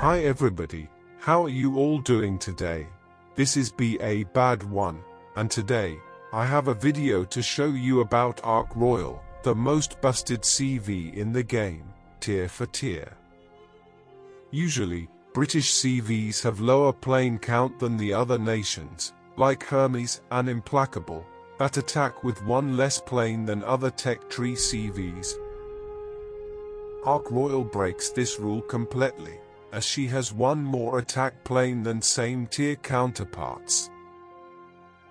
Hi everybody, how are you all doing today? This is BA Bad One, and today, I have a video to show you about Ark Royal, the most busted CV in the game, tier for tier. Usually, British CVs have lower plane count than the other nations, like Hermes and Implacable, that attack with one less plane than other tech tree CVs. Ark Royal breaks this rule completely, as she has one more attack plane than same tier counterparts.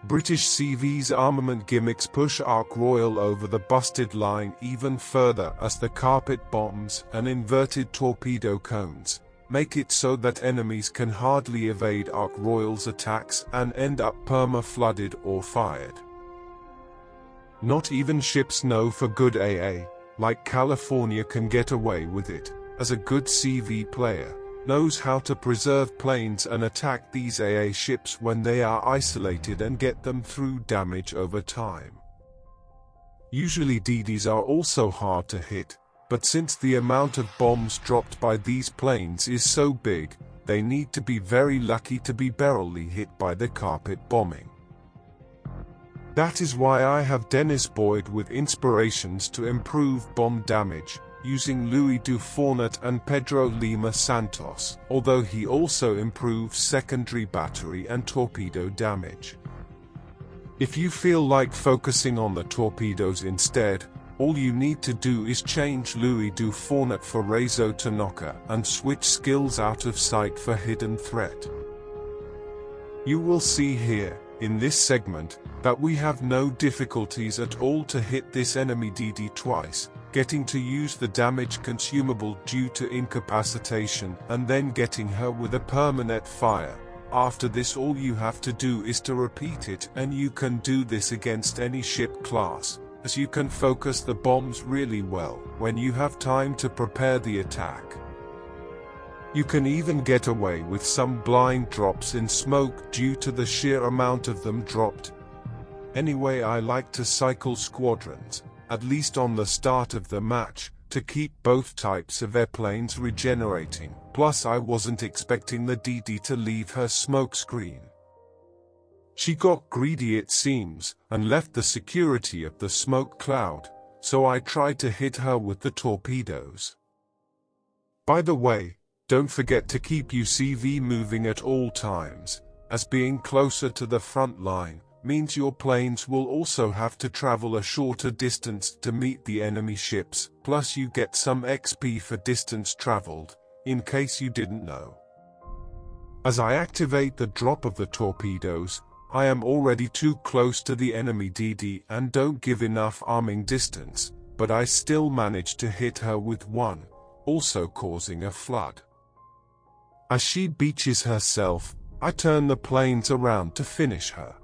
British CV's armament gimmicks push Ark Royal over the busted line even further, as the carpet bombs and inverted torpedo cones make it so that enemies can hardly evade Ark Royal's attacks and end up perma-flooded or fired. Not even ships know for good AA, like California, can get away with it, as a good CV player knows how to preserve planes and attack these AA ships when they are isolated and get them through damage over time. Usually DDs are also hard to hit, but since the amount of bombs dropped by these planes is so big, they need to be very lucky to be barely hit by the carpet bombing. That is why I have Dennis Boyd with inspirations to improve bomb damage, using Louis Dufournet and Pedro Lima Santos, although he also improves secondary battery and torpedo damage. If you feel like focusing on the torpedoes instead, all you need to do is change Louis Dufournet for Rezo Tanaka and switch skills out of sight for hidden threat. You will see here, in this segment, that we have no difficulties at all to hit this enemy DD twice, getting to use the damage consumable due to incapacitation and then getting her with a permanent fire. After this, all you have to do is to repeat it, and you can do this against any ship class, as you can focus the bombs really well when you have time to prepare the attack. You can even get away with some blind drops in smoke due to the sheer amount of them dropped. Anyway, I like to cycle squadrons, at least on the start of the match, to keep both types of airplanes regenerating. Plus, I wasn't expecting the DD to leave her smoke screen. She got greedy, it seems, and left the security of the smoke cloud, so I tried to hit her with the torpedoes. By the way, don't forget to keep UCV moving at all times, as being closer to the front line means your planes will also have to travel a shorter distance to meet the enemy ships, plus you get some XP for distance traveled, in case you didn't know. As I activate the drop of the torpedoes, I am already too close to the enemy DD and don't give enough arming distance, but I still manage to hit her with one, also causing a flood. As she beaches herself, I turn the planes around to finish her.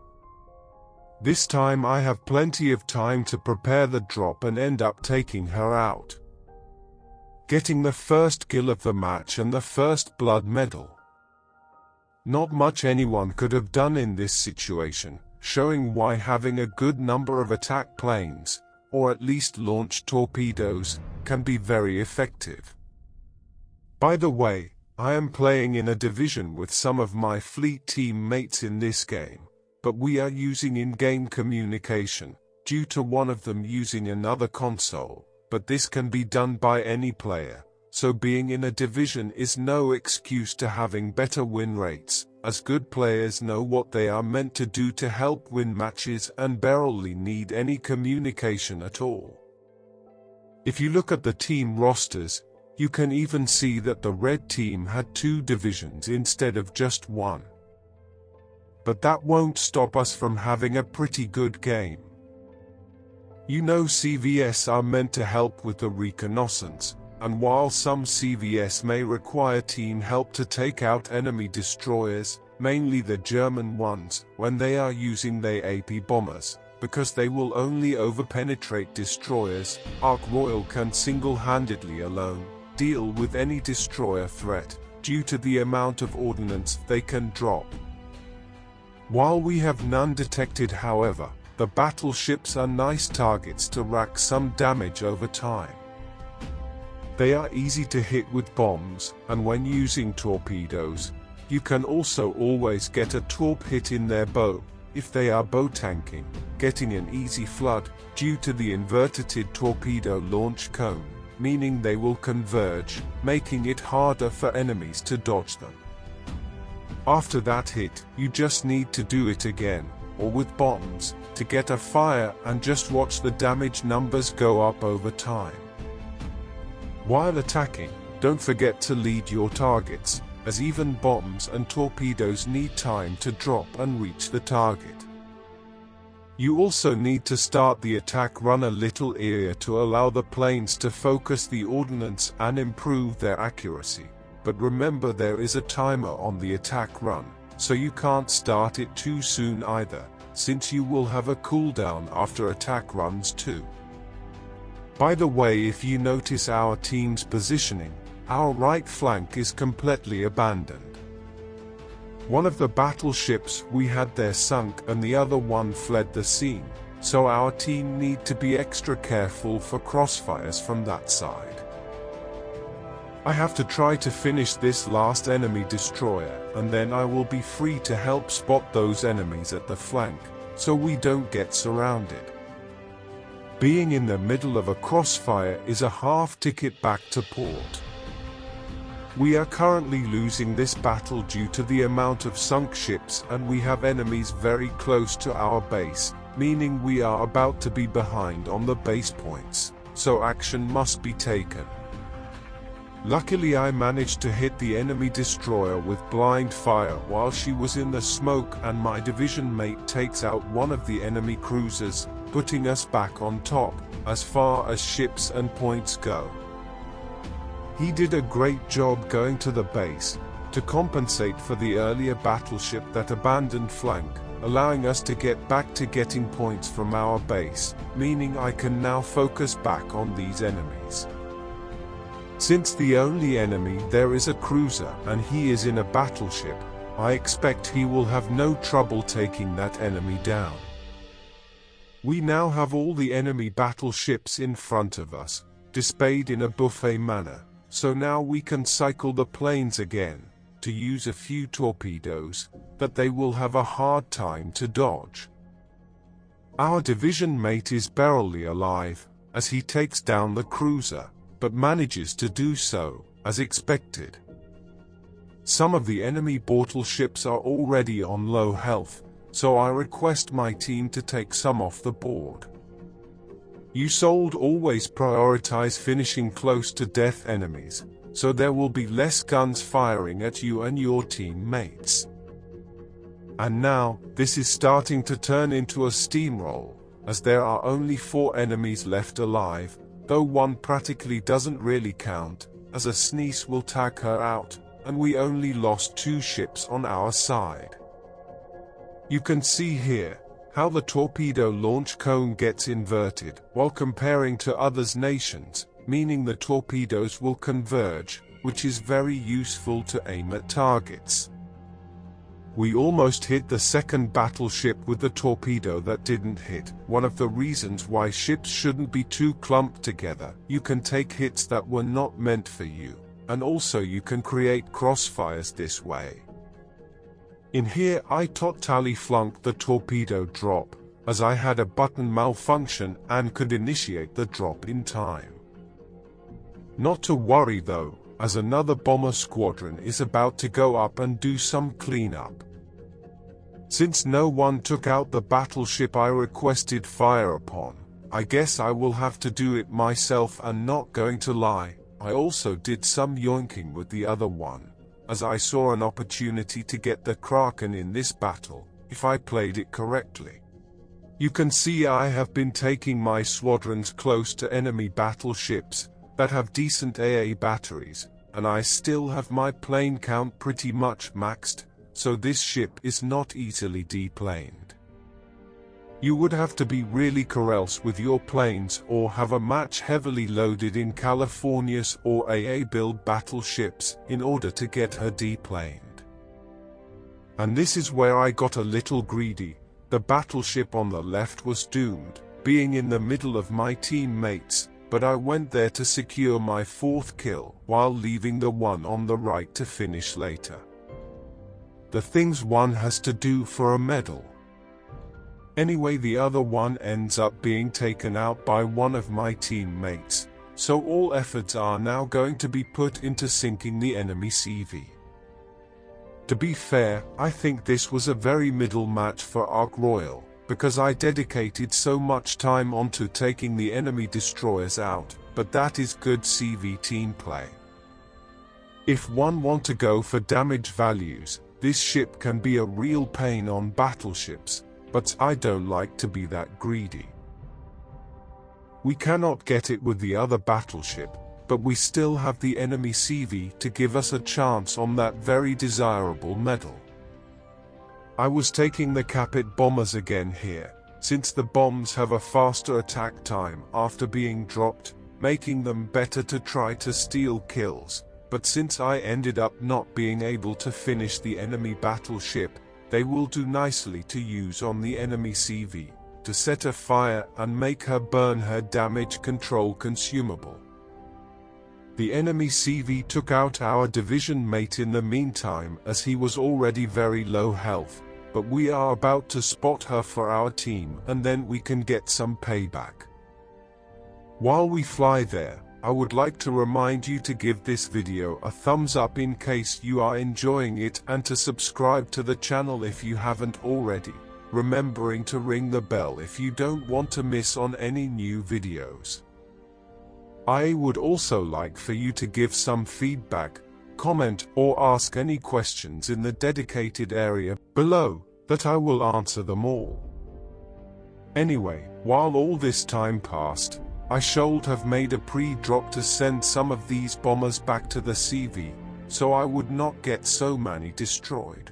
This time I have plenty of time to prepare the drop and end up taking her out, getting the first kill of the match and the first blood medal. Not much anyone could have done in this situation, showing why having a good number of attack planes, or at least launch torpedoes, can be very effective. By the way, I am playing in a division with some of my fleet teammates in this game, but we are using in-game communication, due to one of them using another console, but this can be done by any player, so being in a division is no excuse to having better win rates, as good players know what they are meant to do to help win matches and barely need any communication at all. If you look at the team rosters, you can even see that the red team had 2 divisions instead of just 1. But that won't stop us from having a pretty good game. You know, CVS are meant to help with the reconnaissance, and while some CVS may require team help to take out enemy destroyers, mainly the German ones, when they are using their AP bombers, because they will only overpenetrate destroyers, Ark Royal can single-handedly alone deal with any destroyer threat, due to the amount of ordnance they can drop. While we have none detected, however, the battleships are nice targets to rack some damage over time. They are easy to hit with bombs, and when using torpedoes, you can also always get a torp hit in their bow. If they are bow tanking, getting an easy flood due to the inverted torpedo launch cone, meaning they will converge, making it harder for enemies to dodge them. After that hit, you just need to do it again, or with bombs, to get a fire and just watch the damage numbers go up over time. While attacking, don't forget to lead your targets, as even bombs and torpedoes need time to drop and reach the target. You also need to start the attack run a little earlier to allow the planes to focus the ordnance and improve their accuracy. But remember, there is a timer on the attack run, so you can't start it too soon either, since you will have a cooldown after attack runs too. By the way, if you notice our team's positioning, our right flank is completely abandoned. One of the battleships we had there sunk and the other one fled the scene, so our team need to be extra careful for crossfires from that side. I have to try to finish this last enemy destroyer, and then I will be free to help spot those enemies at the flank, so we don't get surrounded. Being in the middle of a crossfire is a half ticket back to port. We are currently losing this battle due to the amount of sunk ships, and we have enemies very close to our base, meaning we are about to be behind on the base points, so action must be taken. Luckily, I managed to hit the enemy destroyer with blind fire while she was in the smoke, and my division mate takes out one of the enemy cruisers, putting us back on top, as far as ships and points go. He did a great job going to the base, to compensate for the earlier battleship that abandoned flank, allowing us to get back to getting points from our base, meaning I can now focus back on these enemies. Since the only enemy there is a cruiser and he is in a battleship, I expect he will have no trouble taking that enemy down. We now have all the enemy battleships in front of us, displayed in a buffet manner, so now we can cycle the planes again, to use a few torpedoes, that they will have a hard time to dodge. Our division mate is barely alive, as he takes down the cruiser, but manages to do so, as expected. Some of the enemy battleships are already on low health, so I request my team to take some off the board. You should always prioritize finishing close to death enemies, so there will be less guns firing at you and your teammates. And now, this is starting to turn into a steamroll, as there are only 4 enemies left alive, though one practically doesn't really count, as a sneeze will tag her out, and we only lost 2 ships on our side. You can see here how the torpedo launch cone gets inverted while comparing to others' nations, meaning the torpedoes will converge, which is very useful to aim at targets. We almost hit the second battleship with the torpedo that didn't hit. One of the reasons why ships shouldn't be too clumped together. You can take hits that were not meant for you, and also you can create crossfires this way. In here I totally flunked the torpedo drop, as I had a button malfunction and could initiate the drop in time. Not to worry though, as another bomber squadron is about to go up and do some cleanup. Since no one took out the battleship I requested fire upon, I guess I will have to do it myself, and not going to lie, I also did some yoinking with the other one, as I saw an opportunity to get the Kraken in this battle, if I played it correctly. You can see I have been taking my squadrons close to enemy battleships that have decent AA batteries, and I still have my plane count pretty much maxed, so this ship is not easily deplaned. You would have to be really careless with your planes or have a match heavily loaded in California's or AA build battleships in order to get her deplaned. And this is where I got a little greedy. The battleship on the left was doomed, being in the middle of my teammates, but I went there to secure my 4th kill, while leaving the one on the right to finish later. The things one has to do for a medal. Anyway, the other one ends up being taken out by one of my teammates, so all efforts are now going to be put into sinking the enemy CV. To be fair, I think this was a very middle match for Ark Royal, because I dedicated so much time onto taking the enemy destroyers out, but that is good CV team play. If one want to go for damage values, this ship can be a real pain on battleships, but I don't like to be that greedy. We cannot get it with the other battleship, but we still have the enemy CV to give us a chance on that very desirable medal. I was taking the Capit bombers again here, since the bombs have a faster attack time after being dropped, making them better to try to steal kills, but since I ended up not being able to finish the enemy battleship, they will do nicely to use on the enemy CV, to set a fire and make her burn her damage control consumable. The enemy CV took out our division mate in the meantime, as he was already very low health, but we are about to spot her for our team and then we can get some payback. While we fly there, I would like to remind you to give this video a thumbs up in case you are enjoying it, and to subscribe to the channel if you haven't already, remembering to ring the bell if you don't want to miss on any new videos. I would also like for you to give some feedback, comment or ask any questions in the dedicated area below, that I will answer them all. Anyway, while all this time passed, I should have made a pre-drop to send some of these bombers back to the CV, so I would not get so many destroyed.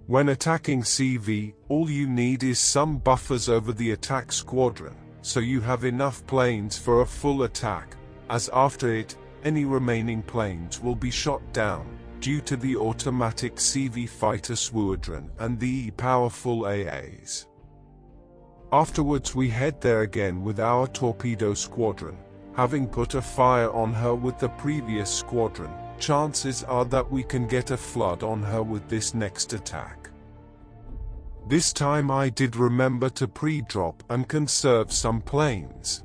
When attacking CV, all you need is some buffers over the attack squadron, so you have enough planes for a full attack, as after it, any remaining planes will be shot down, due to the automatic CV fighter squadron and the powerful AAs. Afterwards we head there again with our torpedo squadron, having put a fire on her with the previous squadron. Chances are that we can get a flood on her with this next attack. This time I did remember to pre-drop and conserve some planes.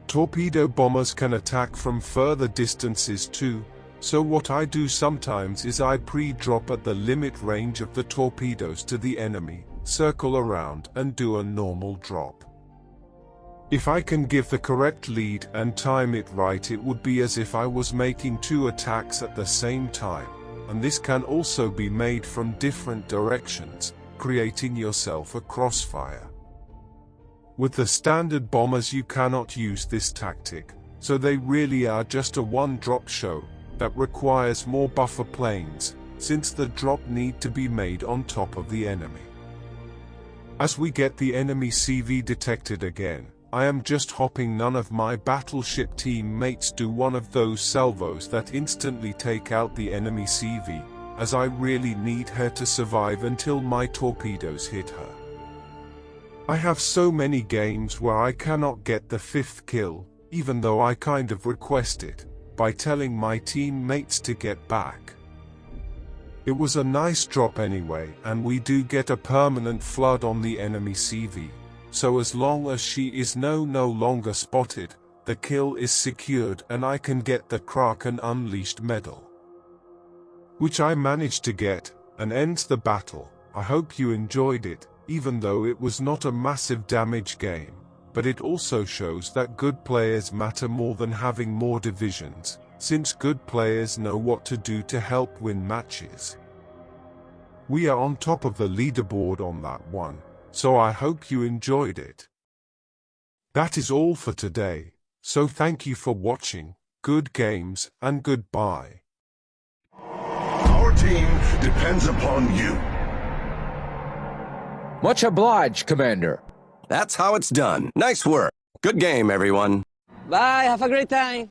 Torpedo bombers can attack from further distances too, so what I do sometimes is I pre-drop at the limit range of the torpedoes to the enemy, circle around and do a normal drop. If I can give the correct lead and time it right, it would be as if I was making 2 attacks at the same time, and this can also be made from different directions, creating yourself a crossfire. With the standard bombers you cannot use this tactic, so they really are just a one-drop show that requires more buffer planes, since the drop need to be made on top of the enemy. As we get the enemy CV detected again, I am just hopping none of my battleship teammates do one of those salvos that instantly take out the enemy CV, as I really need her to survive until my torpedoes hit her. I have so many games where I cannot get the 5th kill, even though I kind of request it, by telling my teammates to get back. It was a nice drop anyway, and we do get a permanent flood on the enemy CV, so as long as she is no longer spotted, the kill is secured and I can get the Kraken Unleashed medal, which I managed to get, and ends the battle. I hope you enjoyed it, even though it was not a massive damage game, but it also shows that good players matter more than having more divisions, since good players know what to do to help win matches. We are on top of the leaderboard on that one, so I hope you enjoyed it. That is all for today, so thank you for watching, good games and goodbye. Our team depends upon you. Much obliged, Commander. That's how it's done. Nice work. Good game, everyone. Bye, have a great time.